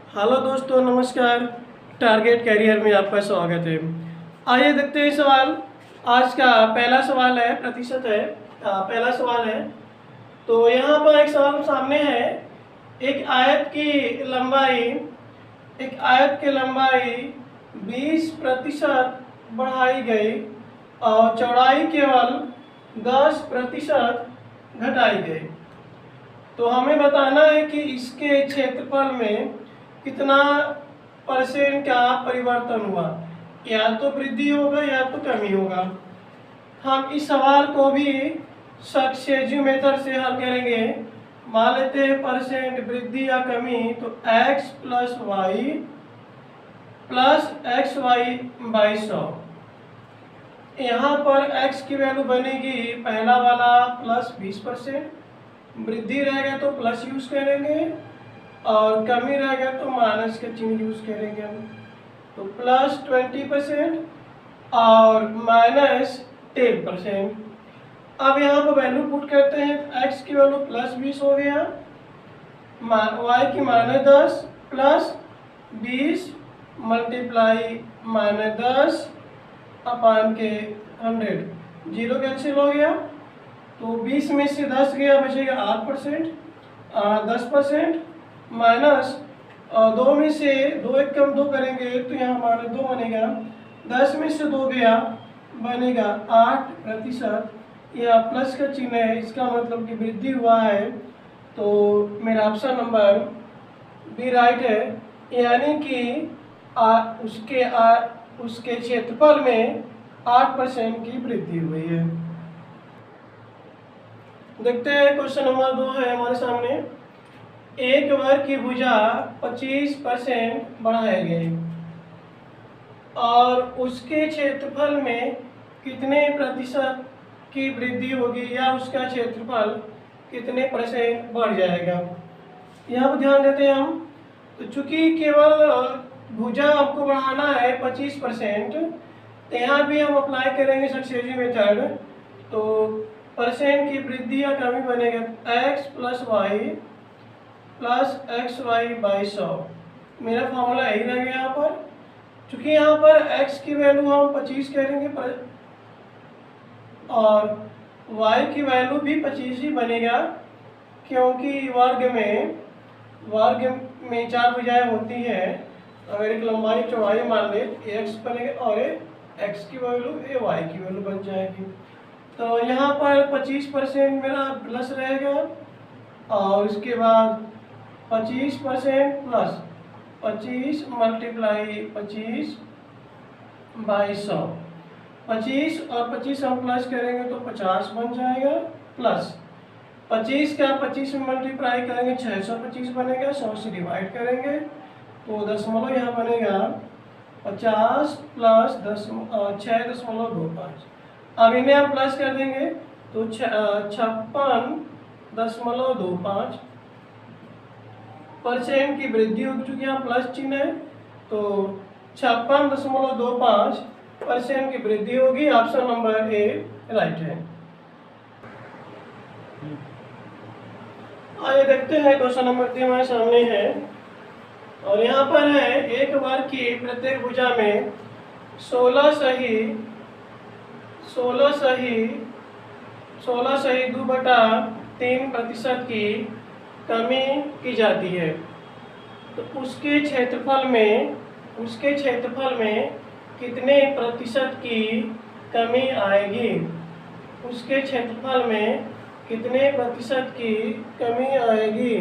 Hello दोस्तों, नमस्कार। Target career में आपका स्वागत है। आइए देखते हैं सवाल। आज का पहला सवाल है, प्रतिशत है। पहला सवाल है। तो यहाँ पर एक सवाल सामने है। एक आयत की लंबाई एक आयत की लंबाई 20% बढ़ाई गई और चौड़ाई केवल 10% घटाई गई। तो हमें बताना है कि इसके क्षेत्रफल में कितना परसेंट का परिवर्तन हुआ, या तो वृद्धि होगा या तो कमी होगा। हम इस सवाल को भी सक्सेसिव मेथड से हल करेंगे। मान लेते हैं परसेंट वृद्धि या कमी, तो x plus y plus x y by 100। यहाँ पर x की वैल्यू बनेगी पहला वाला प्लस 20%, वृद्धि रहेगा तो प्लस यूज करेंगे और कमी रहेगा तो माइनस का चिन्ह यूज करेंगे हम। तो प्लस 20% और माइनस 10%। अब यहाँ पर वैल्यू पुट करते हैं। x की वैल्यू प्लस 20 हो गया, y की -10 प्लस 20 मल्टीप्लाई -10 अपान के 100, जीरो कैंसिल हो गया। तो 20 में से 10 गया, बचेगा 8%। 10% माइनस 2 में से 2 एक कम 2 करेंगे तो यहाँ -2 बनेगा। 10 में से 2 गया, बनेगा 8%। यह प्लस का चिन्ह है, इसका मतलब कि वृद्धि हुआ है। तो मेरा ऑप्शन नंबर बी राइट है, यानी कि उसके क्षेत्रफल में 8% की वृद्धि हुई है। देखते हैं क्वेश्चन नंबर 2 है हमारे सामने। एक वर्ग की भुजा 25% बढ़ाई गई और उसके क्षेत्रफल में कितने प्रतिशत की वृद्धि होगी, या उसका क्षेत्रफल कितने परसेंट बढ़ जाएगा। यहाँ पर ध्यान देते हैं हम। तो चूंकि केवल भुजा आपको बढ़ाना है 25%, तो यहाँ भी हम अप्लाई करेंगे सक्सेसिव मेथड। तो परसेंट की वृद्धि या कमी बनेगा x plus y plus x y by 100। मेरा फॉर्मूला यही रहेगा यहाँ पर। चूंकि यहाँ पर x की वैल्यू हम 25 करेंगे और y की वैल्यू भी 25 ही बनेगा, क्योंकि वर्ग में 4 भुजाएं होती हैं। अगर एक लंबाई चौड़ाई मान ले x बनेगा और x की वैल्यू y की वैल्यू बन जाएगी। तो यहाँ पर 25% मेरा प्लस रहेगा और उसके बाद 25% प्लस 25 मल्टीप्लाई 25 बाई 100। 25 और 25 हम प्लस करेंगे तो 50 बन जाएगा, प्लस 25 का 25 में मल्टीप्लाई करेंगे 625 बनेगा। 100 से डिवाइड करेंगे तो दशमलव यहाँ बनेगा 50 प्लस 6.25। अब इन्हें हम प्लस कर देंगे तो 56.25% की वृद्धि हो चुकी है। यहाँ प्लस चिन्ह है तो 56.25% की वृद्धि होगी। ऑप्शन नंबर ए राइट है। आइए देखते हैं क्वेश्चन नंबर 3 हमारे सामने है और यहाँ पर है एक वर्ग की प्रत्येक भुजा में 16 सही 2/3% की कमी की जाती है। तो उसके क्षेत्रफल में कितने प्रतिशत की कमी आएगी। उसके क्षेत्रफल में कितने प्रतिशत की कमी आएगी।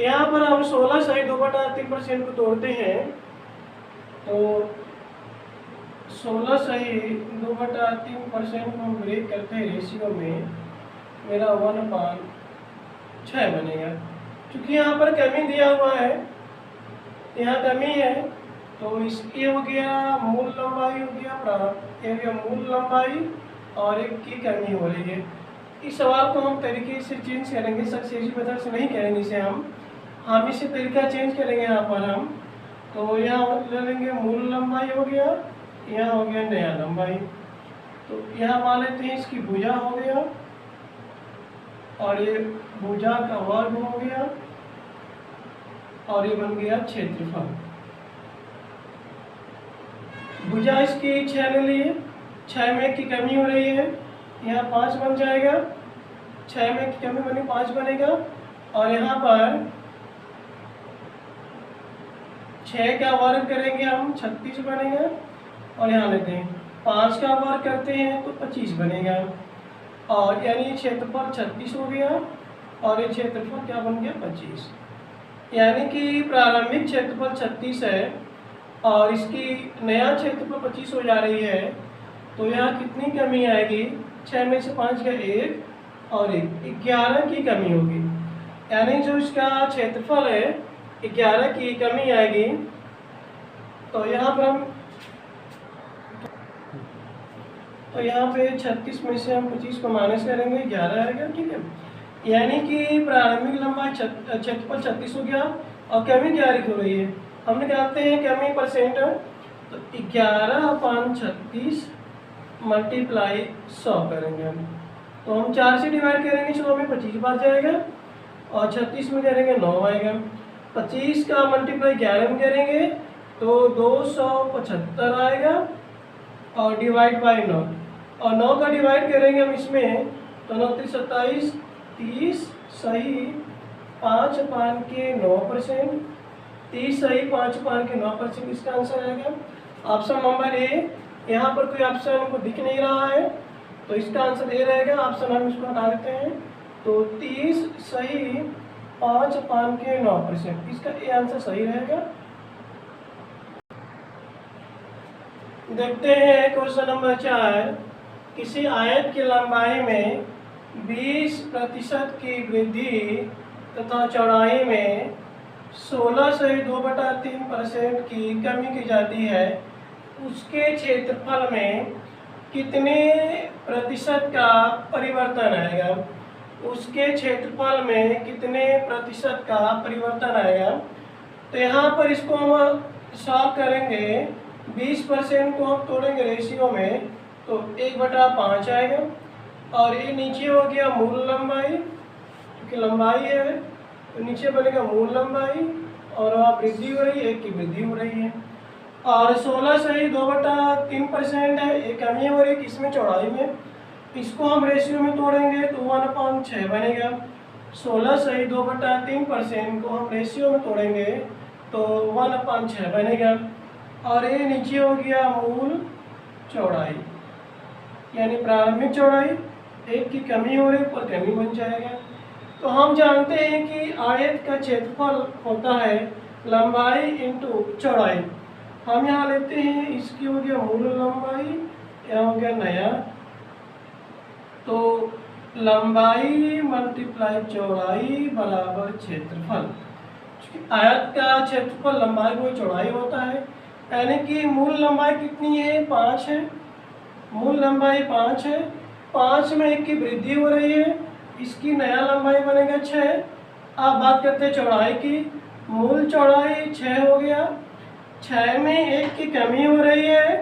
यहाँ पर हम 16 सही 2/3% को तोड़ते हैं तो 16 सही 2/3% को हम ब्रेक करते हैं रेशियो में, मेरा 1/6 बनेगा। क्योंकि यहाँ पर कमी दिया हुआ है, यहाँ कमी है तो इसकी हो गया मूल लंबाई हो गया मूल लंबाई और एक की कमी हो रही है। इस सवाल को हम तरीके से चेंज करेंगे, सक्सेसिव मेथड से नहीं करेंगे इसे हम इसे तरीका चेंज करेंगे। यहाँ पर हम तो यहाँ ले लेंगे मूल लंबाई हो गया, यहाँ हो गया नया लंबाई। तो यहाँ मान लेते हैं इसकी भुजा हो गया और ये भुजा का वर्ग हो गया और ये बन गया क्षेत्रफल। भुजा इसकी 6 ले लिए, 6 में 1 की कमी हो रही है, यहाँ 5 बन जाएगा, 6 में 1 की कमी बनी 5 बनेगा, और यहाँ पर 6 का वर्ग करेंगे हम 36 बनेगा, और यहाँ लेते हैं 5 का वर्ग करते हैं तो 25 बनेगा, और यानी क्षेत्रफल 36 हो गया, और ये क्षेत्रफल क्या बन गया 25। यानी कि प्रारंभिक क्षेत्रफल 36 है और इसकी नया क्षेत्रफल 25 हो जा रही है, तो यहाँ कितनी कमी आएगी? 6 में से 5 का 1 और 1, 11 की कमी होगी। यानी जो इसका क्षेत्रफल है 11 की कमी आएगी। तो यहाँ पर हम यहाँ पे 36 में से हम 25 को माइनस करेंगे, 11 आएगा, ठीक है। यानी कि प्रारंभिक लंबाई क्षेत्रफल 36 हो गया और कमी क्या हो रही है, हम निकालते हैं कमी परसेंट, तो 11/36 मल्टीप्लाई 100 करेंगे हम, तो हम 4 से डिवाइड करेंगे, 100 में 25 बार जाएगा, और 36 में करेंगे 9 आएगा, 25 का मल्टीप्लाई 11 में करेंगे तो 275 आएगा, और डिवाइड बाई 9, और 9 का डिवाइड करेंगे हम इसमें तो 9 × 27 30 सही 5/9%, 30 सही 5/9%, इसका आंसर आएगा ऑप्शन नंबर ए। यहाँ पर कोई ऑप्शन हमको दिख नहीं रहा है तो इसका आंसर ए रहेगा, ऑप्शन हम इसको हटा देते हैं, तो 30 सही 5/9%, इसका ए आंसर सही रहेगा। देखते हैं क्वेश्चन नंबर 4, किसी आयत की लंबाई में 20% की वृद्धि तथा चौड़ाई में 16 से 2/3% की कमी की जाती है, उसके क्षेत्रफल में कितने प्रतिशत का परिवर्तन आएगा? उसके क्षेत्रफल में कितने प्रतिशत का परिवर्तन आएगा? तो यहाँ पर इसको हम सॉल्व करेंगे, 20% को हम तोड़ेंगे रेशियो में तो 1/5 आएगा, और ये नीचे हो गया मूल लंबाई, क्योंकि लंबाई है तो नीचे बनेगा मूल लंबाई, और वहाँ वृद्धि हो रही है, 1 की वृद्धि हो रही है, और 16 सही 2/3% है, ये कमी हो रही है किसमें? चौड़ाई में। इसको हम रेशियो में तोड़ेंगे तो 1/6 बनेगा। 16 सही 2/3% को हम रेशियो में तोड़ेंगे तो 1/6 बनेगा, और ये नीचे हो गया मूल चौड़ाई, यानी प्रारंभिक चौड़ाई 1 की कमी हो रही पर कमी बन जाएगा। तो हम जानते हैं कि आयत का क्षेत्रफल होता है लंबाई इंटू चौड़ाई। हम यहाँ लेते हैं, इसकी हो गया मूल लंबाई, यहाँ हो गया नया, तो लंबाई मल्टीप्लाई चौड़ाई बराबर क्षेत्रफल। आयत का क्षेत्रफल लंबाई को चौड़ाई होता है, यानी कि मूल लंबाई कितनी है? 5 है, मूल लंबाई 5 है, 5 में 1 की वृद्धि हो रही है, इसकी नया लंबाई बनेगा 6। अब बात करते हैं चौड़ाई की, मूल चौड़ाई 6 हो गया, 6 में 1 की कमी हो रही है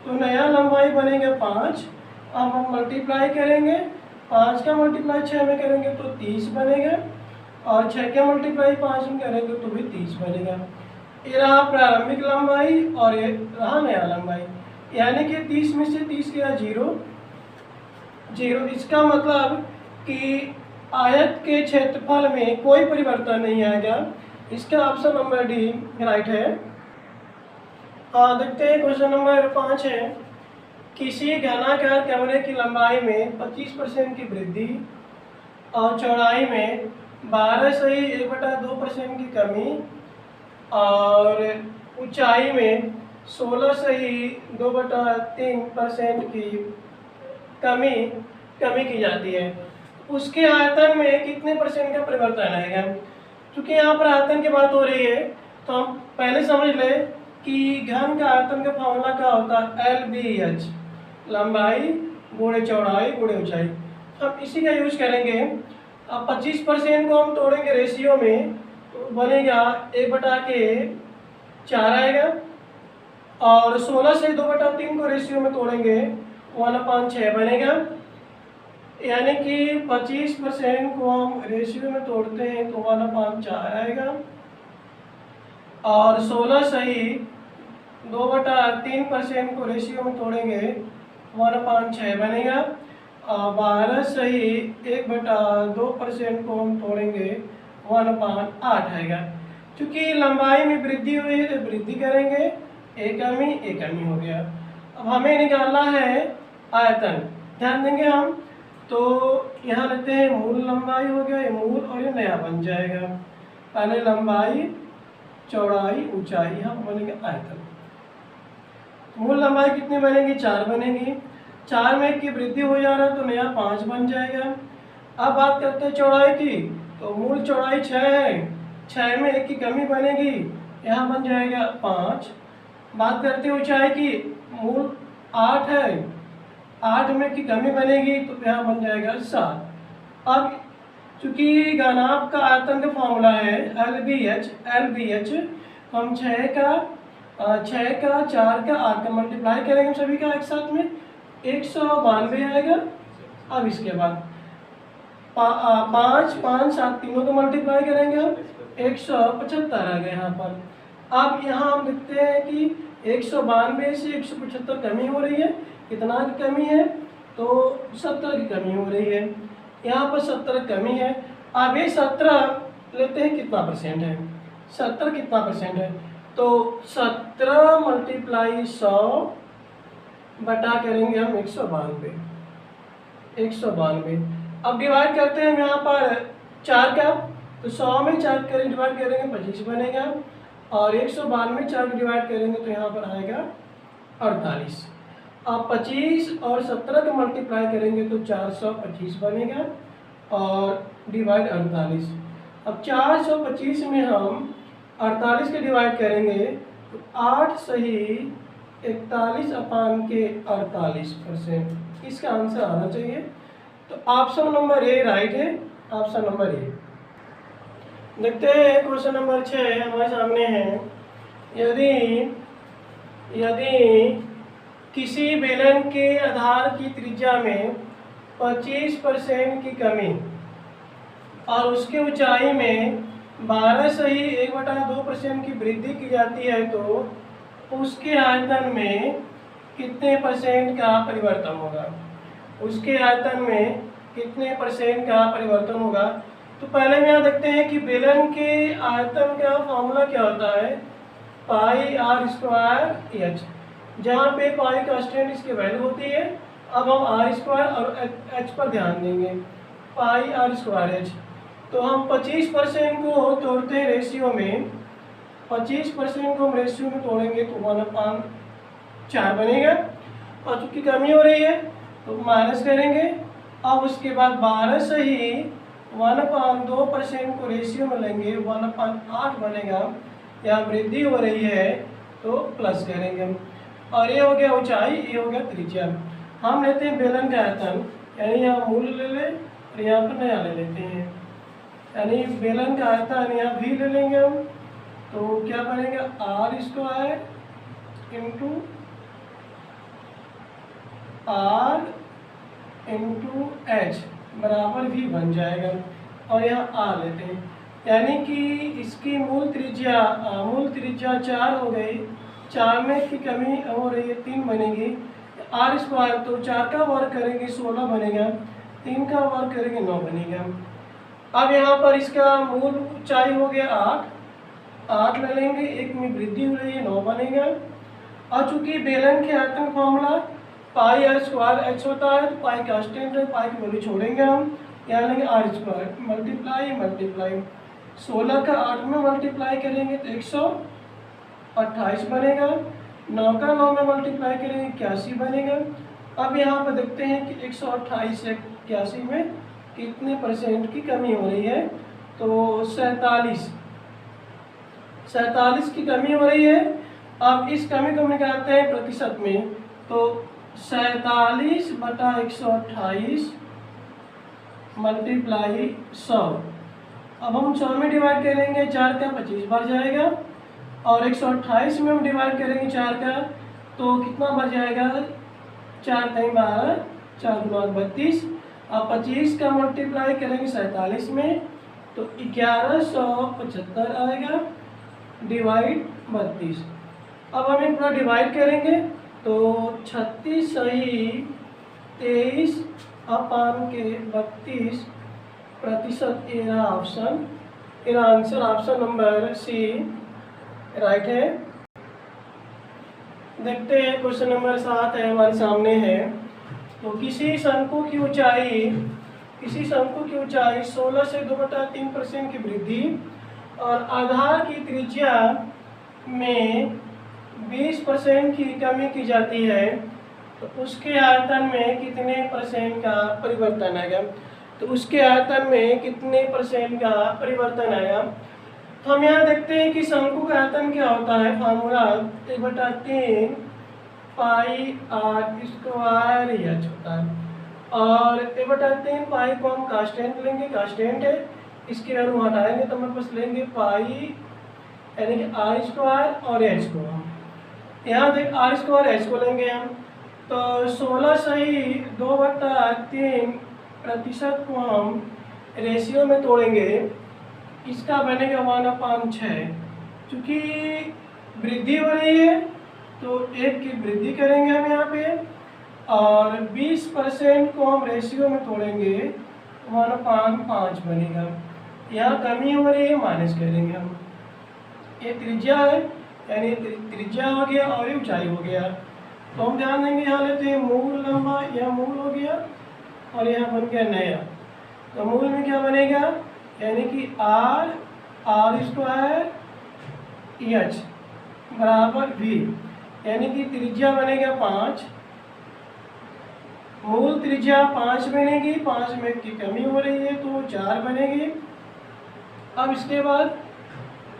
तो नया लंबाई बनेगा 5। अब हम मल्टीप्लाई करेंगे, 5 का मल्टीप्लाई 6 में करेंगे तो 30 बनेगा, और 6 का मल्टीप्लाई 5 में करेंगे तो भी 30 बनेगा। ये रहा प्रारंभिक लंबाई और ये रहा नया लंबाई, यानी कि 30 में से 30 गया 0 0। इसका मतलब कि आयत के क्षेत्रफल में कोई परिवर्तन नहीं आएगा, इसका ऑप्शन नंबर डी राइट है। देखते हैं क्वेश्चन नंबर 5 है, किसी घनाकार कमरे की लंबाई में 25% की वृद्धि और चौड़ाई में 12 सही 1/2% की कमी और ऊंचाई में 16 सही 2/3% की कमी की जाती है, उसके आयतन में कितने परसेंट का परिवर्तन आएगा? क्योंकि यहाँ पर आयतन की बात हो रही है तो हम पहले समझ ले कि घन का आयतन का फॉर्मूला क्या होता है? LBH, लंबाई गुणे चौड़ाई गुणे ऊंचाई। अब इसी का यूज करेंगे। अब 25% को हम तोड़ेंगे रेशियो में तो बनेगा 1/4 आएगा, और 16 से 2/3 को रेशियो में तोड़ेंगे 1/6 बनेगा, यानी कि 25% को हम रेशियो में तोड़ते हैं तो 1/4 आएगा, और 16 सही 2/3% को रेशियो में तोड़ेंगे 1/6 बनेगा। और 12 सही 1/2% को हम तोड़ेंगे 1/8 आएगा। क्योंकि लंबाई में वृद्धि हुई है तो वृद्धि करेंगे, एक कमी हो गया। अब हमें निकालना है आयतन, ध्यान देंगे हम। तो यहाँ लेते हैं मूल लंबाई हो गया, ये मूल और ये नया बन जाएगा। पहले लंबाई, चौड़ाई, ऊंचाई, हम बनेंगे आयतन। मूल लंबाई कितनी बनेगी? 4 बनेगी। 4 में की वृद्धि हो जा रहा है तो नया 5 बन जाएगा। अब बात करते हैं चौड़ाई की, तो मूल चौड़ाई 6 है, 6 में 1 की कमी बनेगी, यहाँ बन जाएगा 5। बात करते हैं ऊंचाई की, मूल 8 है, 8 में की कमी बनेगी तो यहाँ बन जाएगा 7। अब चूंकि घनाभ का आयतन का फॉर्मूला है LBH, हम 6 का 4 का 8 का मल्टीप्लाई करेंगे सभी का एक साथ में 192 आएगा। अब इसके बाद 5 5 7 तीनों को मल्टीप्लाई करेंगे हम 175 आ गया यहाँ पर। अब यहाँ हम देखते हैं कि 192 से 175 कमी हो रही है। कितना की कमी है? तो 70 की कमी हो रही है। यहाँ पर 70 कमी है। अब ये 17 लेते हैं, कितना परसेंट है? 70 कितना परसेंट है? तो 17 × 100 बटा करेंगे हम 192। अब डिवाइड करते हैं हम यहाँ पर 4 का, तो 100 में 4 करें डिवाइड करेंगे 25 बनेगा, और 192 4 को डिवाइड करेंगे तो यहाँ पर आएगा 48। अब 25 और 17 का मल्टीप्लाई करेंगे तो 425 बनेगा और डिवाइड 48। अब 425 में हम 48 के डिवाइड करेंगे तो 8 सही 41/48%। इसका आंसर आना चाहिए। तो ऑप्शन नंबर ए राइट है, ऑप्शन नंबर ए। देखते हैं क्वेश्चन नंबर 6 हमारे सामने है। यदि किसी बेलन के आधार की त्रिज्या में 25% की कमी और उसके ऊंचाई में 12 सही 1/2% की वृद्धि की जाती है तो उसके आयतन में कितने % का परिवर्तन होगा? उसके आयतन में कितने % का परिवर्तन होगा? तो पहले में यहाँ देखते हैं कि बेलन के आयतन का फॉर्मूला क्या होता है? πr²h, जहाँ पे पाई कांस्टेंट इसकी वैल्यू होती है। अब हम r² और h पर ध्यान देंगे। πr²h, तो हम 25% को तोड़ते हैं रेशियो में, 25% को हम रेशियो में तोड़ेंगे तो 1/4 बनेगा। और चूँकि कमी हो रही है तो माइनस करेंगे। अब उसके बाद 12 सही 1/2% को रेशियो में लेंगे 1/8 बनेगा। यहाँ वृद्धि हो रही है तो प्लस करेंगे हम। और ये हो गया ऊंचाई, ये हो गया त्रिज्या। हम लेते हैं बेलन का आयतन, यानी यहाँ मूल ले लें और यहाँ पर नया ले लेते हैं, यानी बेलन का आयतन यहाँ भी ले लेंगे हम। तो क्या बनेगा? r² × r × h बराबर भी बन जाएगा। और यहाँ r लेते हैं, यानी कि इसकी मूल त्रिज्या 4 हो गई। 4 में की कमी हो रही है 3 बनेगी। r², तो 4 का वर्ग करेंगे 16 बनेगा, 3 का वर्ग करेंगे 9 बनेगा। अब यहाँ पर इसका मूल ऊंचाई हो गया 8 ले लेंगे, 1 में वृद्धि हो रही है 9 बनेगा। और चूंकि बेलन के आयतन फॉर्मूला πr² होता है तो पाई कांस्टेंट है, पाई की वैल्यू छोड़ेंगे हम, यहाँ लेंगे r² मल्टीप्लाई 16 का 8 में मल्टीप्लाई करेंगे तो 128 बनेगा, 9 का 9 में मल्टीप्लाई करेंगे 81 बनेगा। अब यहाँ पर देखते हैं कि 128 से 81 में कितने % की कमी हो रही है? तो 47 की कमी हो रही है। अब इस कमी को हम निकालते हैं प्रतिशत में, तो 47/128 मल्टीप्लाई 100। अब हम 100 में डिवाइड करेंगे 4 का 25 बढ़ जाएगा, और 128 में हम डिवाइड करेंगे 4 का तो कितना बढ़ जाएगा? 4 × 12, 4 × 32। अब 25 का मल्टीप्लाई करेंगे 47 में तो 1175 आएगा। डिवाइड 32। अब हम इन पूरा डिवाइड करेंगे तो 36 सही 23 अपान के 32% ये रहा ऑप्शन, इनका answer option number C right है। देखते हैं क्वेश्चन नंबर 7 है हमारे सामने है। तो किसी शंकु की ऊंचाई 16 से 2/3% की वृद्धि और आधार की त्रिज्या में 20% की कमी की जाती है, तो उसके आयतन में कितने परसेंट का परिवर्तन आएगा। तो उसके आयतन में कितने परसेंट का परिवर्तन आएगा। तो हम यहाँ देखते हैं कि शंकु का आयतन क्या होता है, formula 1/3 pi r square h होता है। और 1/3 पाई को हम कांस्टेंट लेंगे, कांस्टेंट है, इसकी वैल्यू हटाएंगे तो हमारे पास लेंगे पाई यानी कि आर स्क्वायर और एच को हम यहाँ देख आर स्क्वायर एच को लेंगे हम। तो 16 सही 2/3% को हम रेशियो में तोड़ेंगे, इसका बनेगा 1/6। चूँकि वृद्धि हो रही है तो 1 की वृद्धि करेंगे हम यहाँ पे, और 20% को हम रेशियो में तोड़ेंगे 1/5 बनेगा। यहाँ कमी हो रही है माइनस करेंगे हम। ये त्रिज्या है यानी त्रिज्या हो गया और ये ऊंचाई हो गया। तो हम ध्यान देंगे यहाँ लेते हैं मूल लंबा, यह मूल हो गया और यहाँ बन गया नया। तो मूल में क्या बनेगा यानी कि आर स्क्वायर एच बराबर v, यानी कि त्रिज्या बनेगा 5, मूल त्रिज्या 5 बनेगी, 5 में की कमी हो रही है तो 4 बनेगी। अब इसके बाद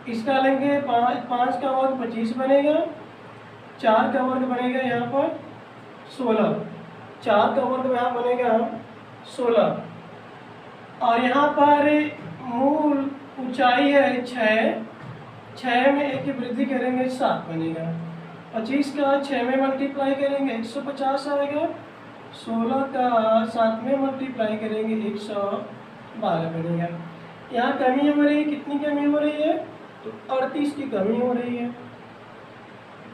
इसका लेंगे 5 का वर्ग 25 बनेगा, 4 का वर्ग बनेगा यहाँ पर 16, 4 का वर्ग यहाँ बनेगा 16, और यहाँ पर मूल ऊंचाई है 6 में 1 की वृद्धि करेंगे 7 बनेगा। 25 का 6 में मल्टीप्लाई करेंगे 150 आएगा, 16 का 7 में मल्टीप्लाई करेंगे 112 बनेगा। यहाँ कमी हो रही है, कितनी कमी हो रही है तो 38 की कमी हो रही है।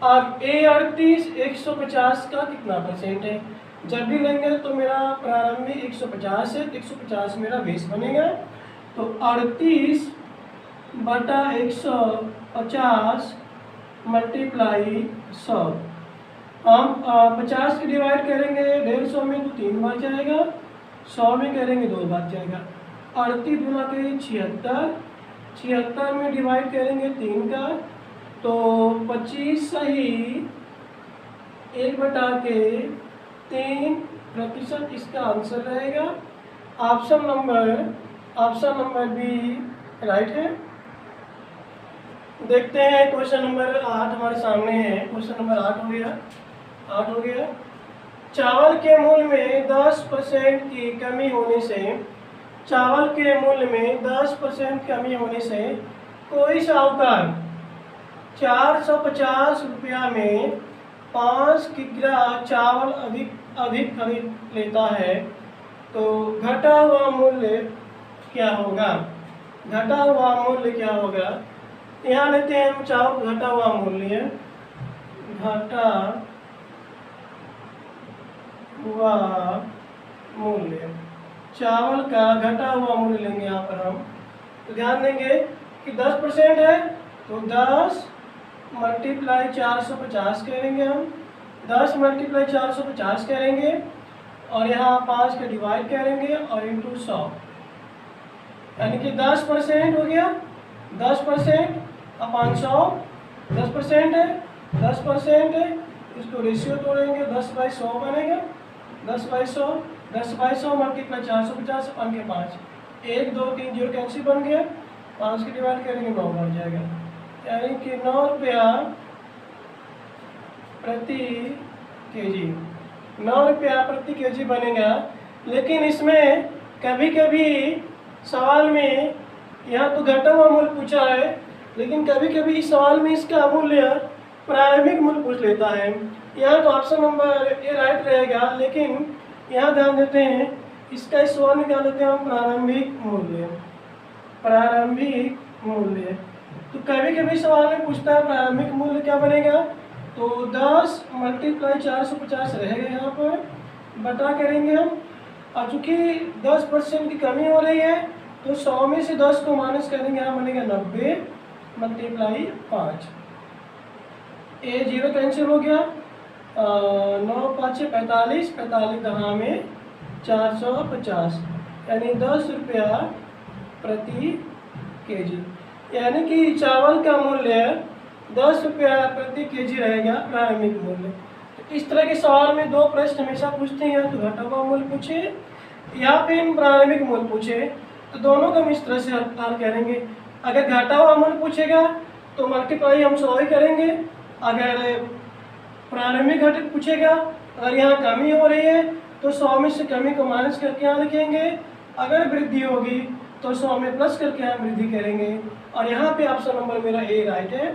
अब A38 150 का कितना परसेंट है, जब भी लेंगे तो मेरा प्रारंभिक 150 है, 150 मेरा बेस बनेगा। तो 38/150 मल्टीप्लाई 100, हम 50 की डिवाइड करेंगे 150 में तो 3 बार जाएगा, 100 में करेंगे 2 बार जाएगा। 38 गुना के 76, 76 में डिवाइड करेंगे 3 का, तो 25 सही 1/3% इसका आंसर रहेगा। ऑप्शन नंबर बी राइट है। देखते हैं क्वेश्चन नंबर 8 हमारे सामने है। क्वेश्चन नंबर 8 हो गया। चावल के मूल्य में 10% की कमी होने से कोई साहूकार 450 रुपया में 5 किग्रा चावल अधिक खरीद लेता है, तो घटा हुआ मूल्य क्या होगा। यहाँ लेते हैं हम चावल घटा हुआ मूल्य, चावल का घटा हुआ मूल्य लेंगे यहाँ पर हम। तो ध्यान देंगे कि 10% है तो 10 मल्टीप्लाई 450 करेंगे हम, 10 मल्टीप्लाई 450 करेंगे और यहाँ 5 का डिवाइड करेंगे और इंटू 100, यानी कि 10% हो गया। 10% अपान 100, 10% है, इसको रेशियो तोड़ेंगे 10/100 बनेगा, 10/100 मल्टीप्लाई 450 अपान के 5, 1 2 3 0 कैंसिल बन गया, 5 की डिवाइड करेंगे 9 बन जाएगा, यानी कि 9 रुपया प्रति केजी बनेगा। लेकिन इसमें कभी कभी सवाल में यहाँ तो घटा हुआ मूल्य पूछा है, लेकिन कभी कभी इस सवाल में इसका मूल्य प्रारंभिक मूल्य पूछ लेता है। यहाँ तो ऑप्शन नंबर ए राइट रहेगा, लेकिन यहाँ ध्यान देते हैं इसका इस सवाल में क्या लेते हैं हम प्रारंभिक मूल्य। तो कभी कभी सवाल में पूछता है प्रारंभिक मूल्य क्या बनेगा, तो 10 मल्टीप्लाई 450 रहेगा यहाँ पर, बटा करेंगे हम। और चूँकि 10% की कमी हो रही है तो 100 में से 10 को माइनस करेंगे, यहाँ बनेगा 90 मल्टीप्लाई 5। ये 0 कैंसिल हो गया, 9 5 45, 45 दहा में 450, यानी 10 रुपया प्रति केजी। यानी कि चावल का मूल्य 10 रुपया प्रति केजी रहेगा प्रारंभिक मूल्य। तो इस तरह के सवाल में दो प्रश्न हमेशा पूछते हैं, या तो घटा हुआ मूल्य पूछे या फिर प्रारंभिक मूल्य पूछे, तो दोनों का हम इस तरह से हल करेंगे। अगर घटा हुआ मूल्य पूछेगा तो मल्टीप्लाई हम 100 ही करेंगे, अगर प्रारंभिक घटक पूछेगा, अगर यहाँ कमी हो रही है तो 100 में से कमी को माइनस करके यहाँ लिखेंगे, अगर वृद्धि होगी तो 100 में प्लस करके यहाँ वृद्धि करेंगे। और यहाँ पे ऑप्शन नंबर मेरा ए राइट है।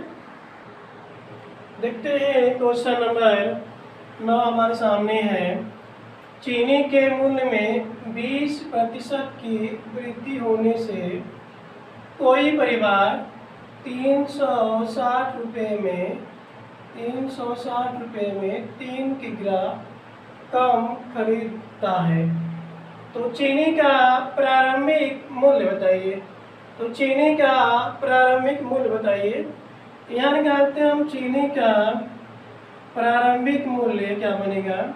देखते हैं क्वेश्चन नंबर 9 हमारे सामने है। चीनी के मूल्य में 20% की वृद्धि होने से कोई परिवार 360 रुपये में 3 किग्रा कम खरीदता है, तो चीनी का प्रारंभिक मूल्य बताइए। तो चीनी का प्रारंभिक मूल्य बताइए। यहाँ निकालते हैं हम चीनी का प्रारंभिक मूल्य क्या बनेगा।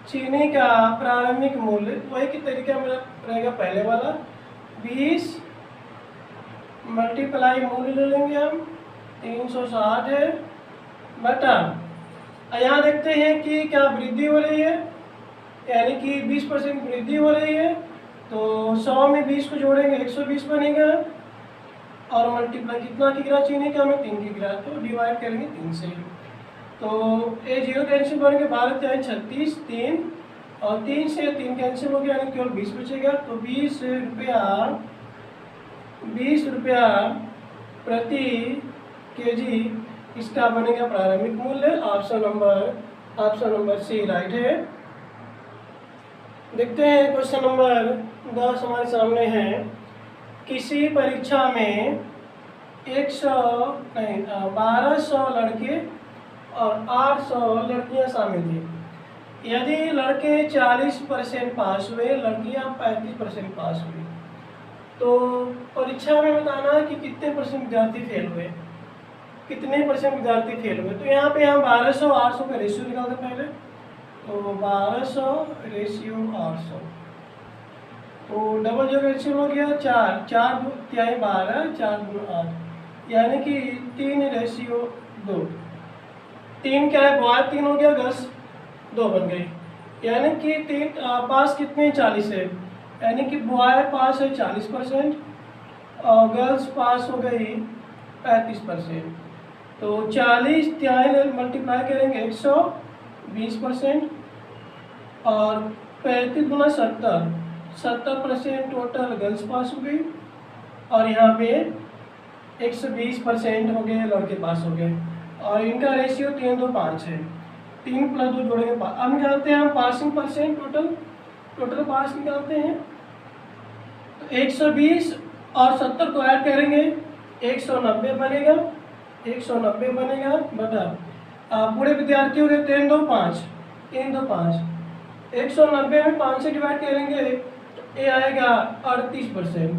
चीनी का प्रारंभिक मूल्य वही की तरीका मेरा रहेगा पहले वाला, 20 मल्टीप्लाई मूल्य ले लेंगे हम, 360 है, बटा यहाँ देखते हैं कि क्या वृद्धि हो रही है, यानी कि 20% वृद्धि हो रही है, तो 100 में 20 को जोड़ेंगे 120 बनेगा, और मल्टीप्लाई कितना किग्रा चीनी का हमें 3 किग्रा, तो डिवाइड करेंगे 3 से। तो ये 0 कैंसिल बनेंगे, 12 चाहे 36, 3 और 3 से 3 कैंसिल हो गया, यानी केवल 20 बचेगा। तो 20 रुपया प्रति केजी इसका बनेगा प्रारंभिक मूल्य। ऑप्शन नंबर सी राइट है। देखते हैं क्वेश्चन नंबर 10 हमारे सामने है। किसी परीक्षा में 1200 लड़के और 800 लड़कियां शामिल थी। यदि लड़के 40% पास हुए, लड़कियां 35% पास हुई, तो परीक्षा में बताना है कि कितने परसेंट विद्यार्थी फेल हुए, कितने परसेंट विद्यार्थी फेल हुए। तो यहाँ पे हम 1200 800 का रेशियो निकालते पहले, तो 1200 रेशियो 800, तो डबल जो रेशियो हो गया 4 4 क्या है 12, 4 2 8, यानी कि 3 रेशियो 2। 3 क्या है बॉय 3 हो गया, गर्ल्स 2 बन गई, यानी कि 3 पास कितने 40 है, यानी कि बॉय पास है 40% और गर्ल्स पास हो गई 35%। तो 40 त्याई मल्टीप्लाई करेंगे 120% और 35 गुना 70% टोटल गर्ल्स पास हो गई, और यहाँ पे 120% हो गए लड़के पास हो गए, और इनका रेशियो 3 2 5 है। 3 + 2 जोड़ेंगे, अब निकालते हैं हम पासिंग परसेंट, टोटल पास निकालते हैं। तो 120 और 70 को ऐड करेंगे 190 बनेगा, 190 बनेगा, बटा पूरे विद्यार्थी हो गए 3 2 5, 190 में 5 से डिवाइड करेंगे तो ये आएगा 38%।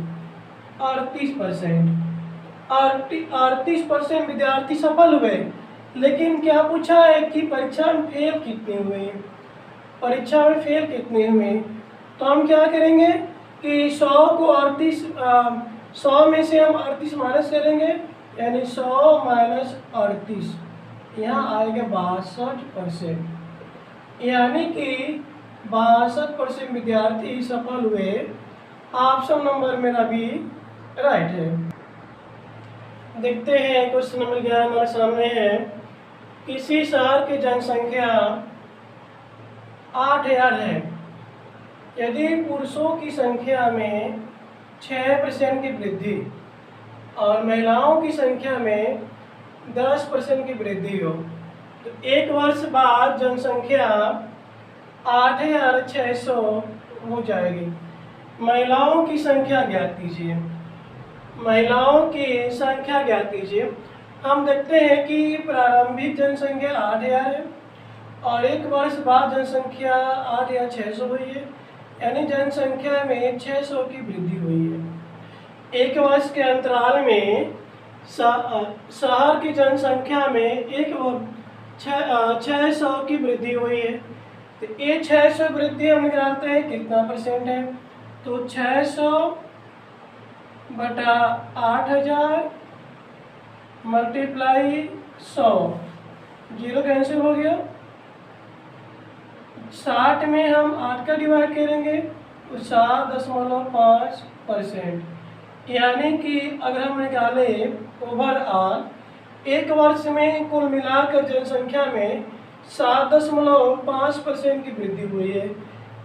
38% विद्यार्थी सफल हुए, लेकिन क्या पूछा है कि परीक्षा में फेल कितने हुए, परीक्षा में फेल कितने हुए। तो हम क्या करेंगे कि 100 को 100 में से हम 38 माइनस करेंगे, यानी 100 माइनस 38, यहाँ आएगा 62%, यानी कि 62% विद्यार्थी सफल हुए। ऑप्शन नंबर मेरा भी राइट है। देखते हैं क्वेश्चन नंबर 11 हमारे सामने है। किसी शहर की जनसंख्या 8000 है, यदि पुरुषों की संख्या में 6% की वृद्धि और महिलाओं की संख्या में 10% की वृद्धि हो, तो 1 वर्ष बाद जनसंख्या 8600 हो जाएगी। महिलाओं की संख्या ज्ञात कीजिए। महिलाओं की संख्या ज्ञात कीजिए। हम देखते हैं कि प्रारंभिक जनसंख्या 8,000 है और एक वर्ष बाद जनसंख्या 8,600 हुई है, यानी जनसंख्या में 600 की वृद्धि हुई है। एक वर्ष के अंतराल में शहर की जनसंख्या में 600 की वृद्धि हुई है। तो ये 600 वृद्धि हम निकालते हैं कितना परसेंट है, तो 600 बटा 8,000 मल्टीप्लाई 100, जीरो कैंसिल हो गया। 60 में हम 8 का डिवाइड करेंगे तो 7.5%, यानी कि अगर हम निकालें ओवरऑल एक वर्ष में कुल मिलाकर जनसंख्या में 7.5% की वृद्धि हुई है,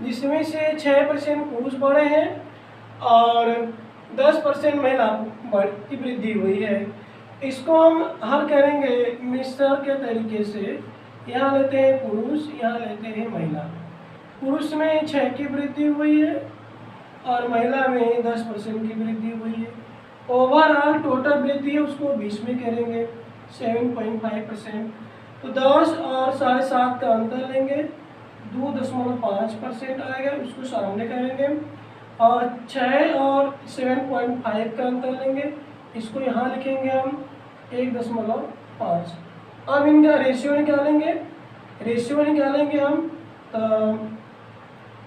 जिसमें से 6% पुरुष बढ़े हैं और 10% महिला की वृद्धि हुई है। इसको हम हल करेंगे मिश्रण के तरीके से। यहाँ लेते हैं पुरुष, यहाँ लेते हैं महिला। पुरुष में 6 की वृद्धि हुई है और महिला में 10% की वृद्धि हुई है। ओवरऑल टोटल वृद्धि है उसको 20 में करेंगे 7.5%। तो 10 और 7.5 का अंतर लेंगे, 2.5% आएगा, उसको सामने करेंगे। और 6 और 7.5 का अंतर लेंगे, इसको यहाँ लिखेंगे हम 1.5। अब इनका रेशियो निकालेंगे हम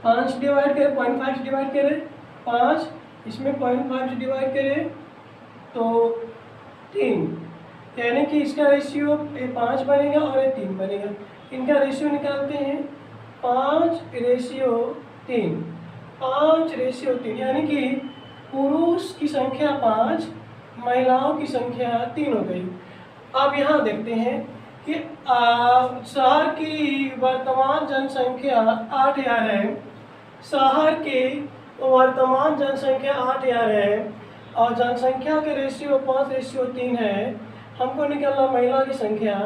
5 डिवाइड करें 0.5 डिवाइड करें 5, इसमें 0.5 डिवाइड करें तो 3, यानी कि इसका रेशियो 5 बनेगा और ये 3 बनेगा। इनका रेशियो निकालते हैं 5:3, 5:3, यानी कि पुरुष की संख्या 5, महिलाओं की संख्या 3 हो गई। अब यहाँ देखते हैं कि शहर की वर्तमान जनसंख्या 8,000 है, शहर की वर्तमान जनसंख्या 8,000 है और जनसंख्या के रेशियो 5:3 है। हमको निकालना महिला की संख्या,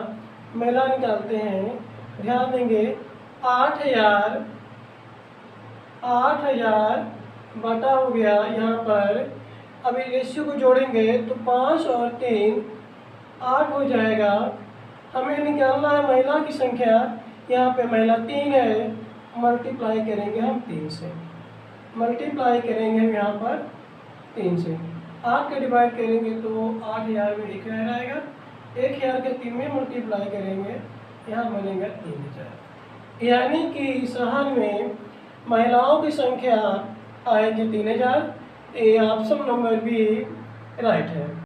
महिला निकालते हैं। ध्यान देंगे 8,000 बटा हो गया यहाँ पर। अभी रेशियो को जोड़ेंगे तो 5 और 3 8 हो जाएगा। हमें निकालना है महिला की संख्या, यहाँ पे महिला 3 है, मल्टीप्लाई करेंगे हम 3 से, मल्टीप्लाई करेंगे हम यहाँ पर 3 से। 8 का डिवाइड करेंगे तो 8,000 में 1,000 आएगा, 1,000 के 3 में मल्टीप्लाई करेंगे, यहाँ बनेगा 3,000। यानी कि शहर में महिलाओं की संख्या आएगी 3,000। ये ऑप्शन नंबर भी राइट है।